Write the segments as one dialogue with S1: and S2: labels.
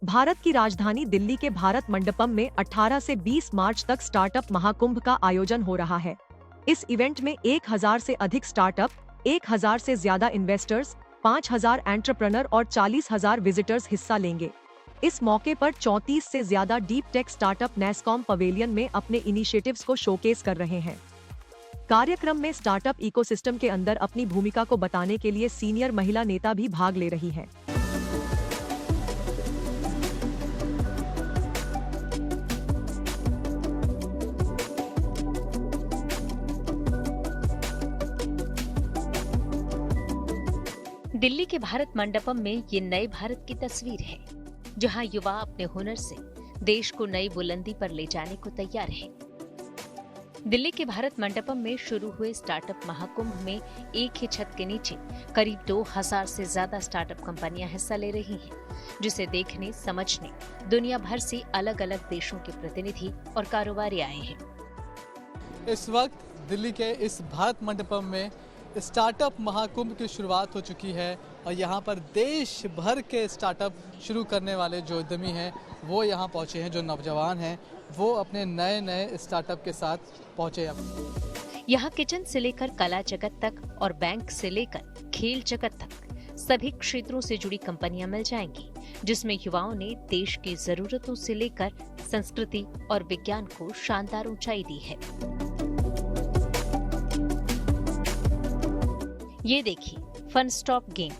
S1: भारत की राजधानी दिल्ली के भारत मंडपम में 18 से 20 मार्च तक स्टार्टअप महाकुंभ का आयोजन हो रहा है। इस इवेंट में 1000 से अधिक स्टार्टअप, 1000 से ज्यादा इन्वेस्टर्स, 5000 एंटरप्रेन्योर और 40,000 विजिटर्स हिस्सा लेंगे। इस मौके पर 34 से ज्यादा deep tech startup NASSCOM pavilion में अपने इनिशिएटिव्स को शोकेस कर रहे हैं। कार्यक्रम में स्टार्टअप इकोसिस्टम के अंदर अपनी भूमिका को बताने के लिए सीनियर महिला नेता भी भाग ले रही हैं।
S2: दिल्ली के भारत मंडपम में ये नए भारत की तस्वीर है, जहां युवा अपने हुनर से देश को नई बुलंदी पर ले जाने को तैयार है। दिल्ली के भारत मंडपम में शुरू हुए स्टार्टअप महाकुंभ में एक ही छत के नीचे करीब 2000 से ज्यादा स्टार्टअप कंपनियां हिस्सा ले रही हैं, जिसे देखने समझने दुनिया भर से अलग अलग देशों के प्रतिनिधि और कारोबारी आए हैं।
S3: इस वक्त दिल्ली के इस भारत मंडपम में स्टार्टअप महाकुंभ की शुरुआत हो चुकी है और यहाँ पर देश भर के स्टार्टअप शुरू करने वाले जो उद्यमी हैं वो यहाँ पहुँचे हैं। जो नौजवान हैं वो अपने नए नए स्टार्टअप के साथ पहुँचे हैं।
S2: यहाँ किचन से लेकर कला जगत तक और बैंक से लेकर खेल जगत तक सभी क्षेत्रों से जुड़ी कंपनियां मिल जाएंगी, जिसमें युवाओं ने देश की जरूरतों से लेकर संस्कृति और विज्ञान को शानदार ऊंचाई दी है। ये देखिए फन स्टॉप गेम,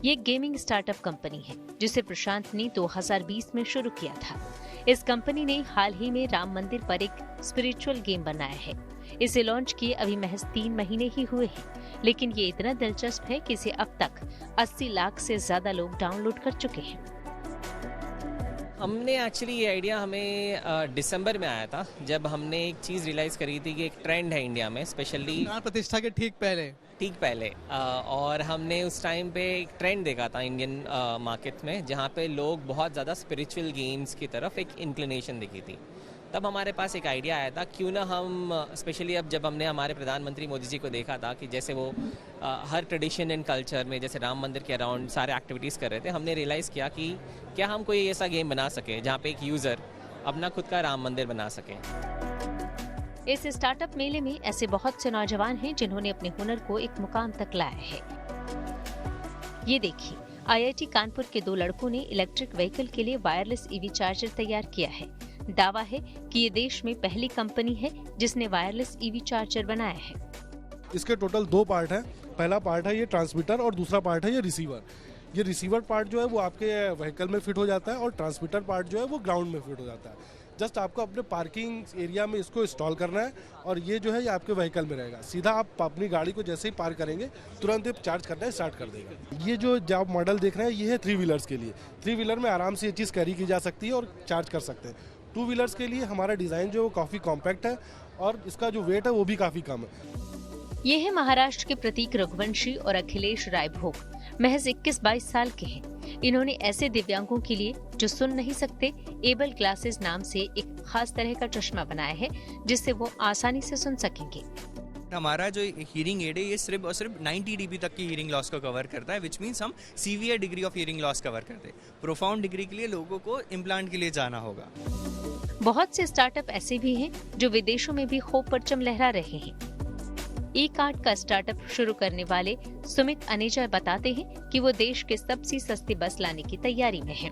S2: ये गेमिंग स्टार्टअप कंपनी है जिसे प्रशांत ने 2020 में शुरू किया था। इस कंपनी ने हाल ही में राम मंदिर पर एक स्पिरिचुअल गेम बनाया है। इसे लॉन्च किए अभी महज 3 महीने ही हुए हैं, लेकिन ये इतना दिलचस्प है कि इसे अब तक 80 लाख से ज्यादा लोग डाउनलोड कर चुके हैं।
S4: हमने एक्चुअली ये आइडिया हमें दिसंबर में आया था, जब हमने एक चीज़ रियलाइज़ करी थी कि एक ट्रेंड है इंडिया में, स्पेशली
S3: प्राण प्रतिष्ठा के ठीक पहले और हमने उस टाइम पे एक ट्रेंड देखा था इंडियन मार्केट में, जहाँ पे लोग बहुत ज़्यादा स्पिरिचुअल गेम्स की तरफ एक इंक्लिनेशन दिखी थी। तब हमारे पास एक आइडिया आया था, क्यों ना हम स्पेशली अब जब हमने हमारे प्रधानमंत्री मोदी जी को देखा था कि जैसे वो हर ट्रेडिशन एंड कल्चर में जैसे राम मंदिर के अराउंड सारे एक्टिविटीज़ कर रहे थे, हमने रियलाइज़ किया कि क्या हम कोई ऐसा गेम बना सके जहाँ पे एक यूज़र अपना खुद का राम मंदिर बना सके।
S2: इस स्टार्टअप मेले में ऐसे बहुत से नौजवान हैं जिन्होंने अपने हुनर को एक मुकाम तक लाया है। ये देखिए, IIT कानपुर के 2 लड़कों ने इलेक्ट्रिक व्हीकल के लिए वायरलेस EV चार्जर तैयार किया है। दावा है कि ये देश में पहली कंपनी है जिसने वायरलेस EV चार्जर बनाया है।
S5: इसके टोटल 2 पार्ट हैं। पहला पार्ट है ये ट्रांसमीटर और दूसरा पार्ट है ये रिसीवर। ये रिसीवर पार्ट जो है वो आपके व्हीकल में फिट हो जाता है और ट्रांसमीटर पार्ट जो है वो ग्राउंड में फिट हो जाता है। जस्ट आपको अपने पार्किंग एरिया में इसको इंस्टॉल करना है और ये जो है ये आपके व्हीकल में रहेगा। सीधा आप अपनी गाड़ी को जैसे ही पार्क करेंगे तुरंत ये चार्ज करना स्टार्ट कर देगा। ये जो आप मॉडल देख रहे हैं ये है 3 व्हीलर्स के लिए। 3 व्हीलर में आराम से ये चीज़ कैरी की जा सकती है और चार्ज कर सकते हैं। 2 व्हीलर्स के लिए हमारा डिज़ाइन जो है वो काफ़ी कॉम्पैक्ट है और इसका जो वेट है वो भी काफ़ी कम है।
S2: ये है महाराष्ट्र के प्रतीक रघुवंशी और अखिलेश रायभोग। महज 21-22 साल के हैं। इन्होंने ऐसे दिव्यांगों के लिए जो सुन नहीं सकते एबल ग्लासेस नाम से एक खास तरह का चश्मा बनाया है, जिससे वो आसानी से सुन सकेंगे।
S6: हमारा जो हीरिंग एड है ये सिर्फ और सिर्फ 90 dB तक की हीरिंग लॉस को कवर करता है, विच मीन्स हम severe degree of hearing loss cover करते हैं। प्रोफाउंड डिग्री के लिए लोगों को इम्प्लांट के लिए जाना होगा।
S2: बहुत से स्टार्टअप ऐसे भी हैं जो विदेशों में भी खूब परचम लहरा रहे हैं। ई-कार्ट का स्टार्टअप शुरू करने वाले सुमित अनेजा बताते हैं कि वो देश के सबसे सस्ती बस लाने की तैयारी में हैं।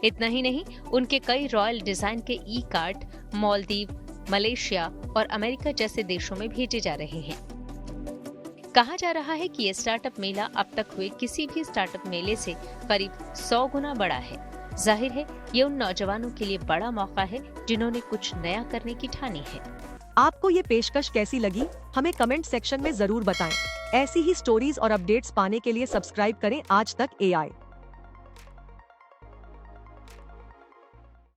S2: इतना ही नहीं, उनके कई रॉयल डिजाइन के ई-कार्ट मालदीव, मलेशिया और अमेरिका जैसे देशों में भेजे जा रहे हैं। कहा जा रहा है कि ये स्टार्टअप मेला अब तक हुए किसी भी स्टार्टअप मेले से करीब 100 गुना बड़ा है। जाहिर है ये उन नौजवानों के लिए बड़ा मौका है जिन्होंने कुछ नया करने की ठानी है।
S1: आपको ये पेशकश कैसी लगी? हमें कमेंट सेक्शन में जरूर बताएं। ऐसी ही स्टोरीज और अपडेट्स पाने के लिए सब्सक्राइब करें आज तक AI।